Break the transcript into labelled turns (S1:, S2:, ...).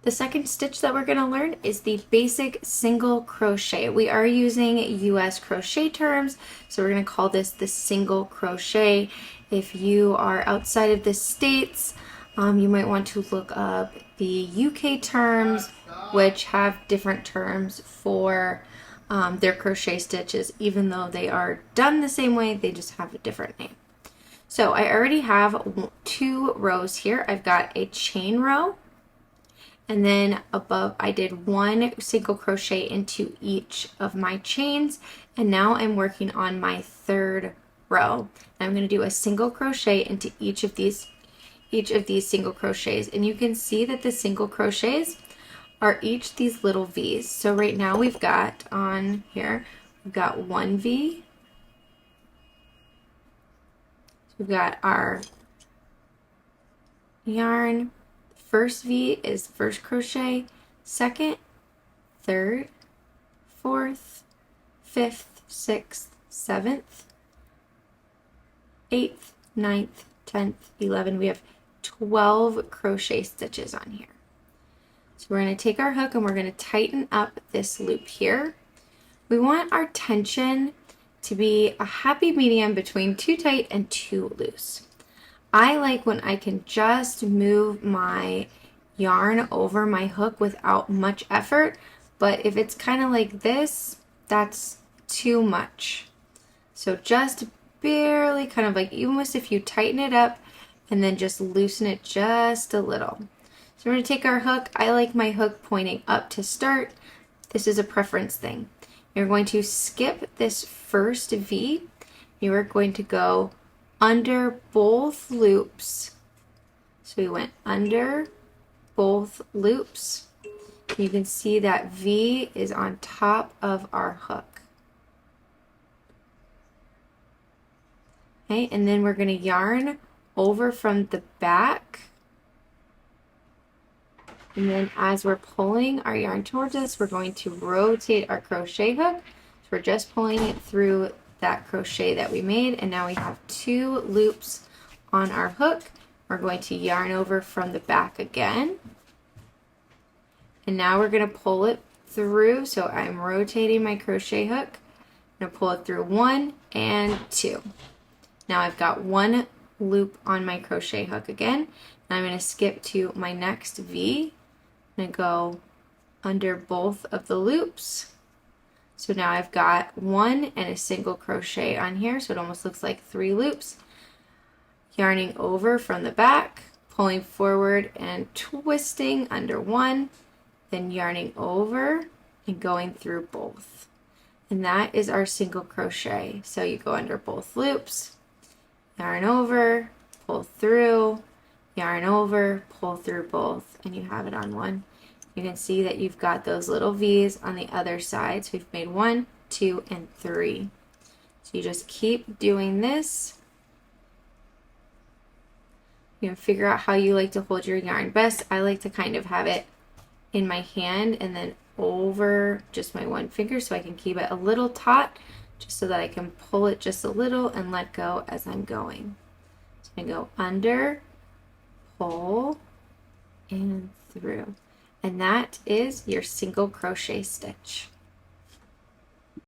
S1: The second stitch that we're going to learn is the basic single crochet. We are using US crochet terms, so we're going to call this the single crochet. If you are outside of the States, you might want to look up the UK terms, which have different terms for their crochet stitches. Even though they are done the same way, they just have a different name. So I already have 2 rows here. I've got a chain row, and then above I did 1 single crochet into each of my chains, and now I'm working on my 3rd row. I'm going to do a single crochet into each of these single crochets, and you can see that the single crochets are each these little V's. So right now we've got on here, we've got 1 V. So we've got our yarn. First V is first crochet, second, third, fourth, fifth, sixth, seventh, eighth, ninth, 10th, 11. We have 12 crochet stitches on here. So we're going to take our hook and we're going to tighten up this loop here. We want our tension to be a happy medium between too tight and too loose. I like when I can just move my yarn over my hook without much effort, but if it's kind of like this, that's too much. So just barely, kind of like almost if you tighten it up and then just loosen it just a little. So we're going to take our hook. I like my hook pointing up to start. This is a preference thing. You're going to skip this first V. You are going to go under both loops. So we went under both loops. You can see that V is on top of our hook. Okay, and then we're going to yarn over from the back. And then as we're pulling our yarn towards us, we're going to rotate our crochet hook. So we're just pulling it through that crochet that we made, and now we have 2 loops on our hook. We're going to yarn over from the back again, and now we're going to pull it through. So I'm rotating my crochet hook. I'm going to pull it through 1 and 2. Now I've got 1 loop on my crochet hook again, and I'm going to skip to my next V. I'm going to go under both of the loops. So now I've got 1 and a single crochet on here, so it almost looks like 3 loops. Yarning over from the back, pulling forward and twisting under 1, then yarning over and going through both. And that is our single crochet. So you go under both loops, yarn over, pull through, yarn over, pull through both, and you have it on 1. You can see that you've got those little V's on the other side. So we've made 1, 2, and 3. So you just keep doing this. You can figure out how you like to hold your yarn best. I like to kind of have it in my hand and then over just my 1 finger so I can keep it a little taut, just so that I can pull it just a little and let go as I'm going. So I go under, pull, and through. And that is your single crochet stitch.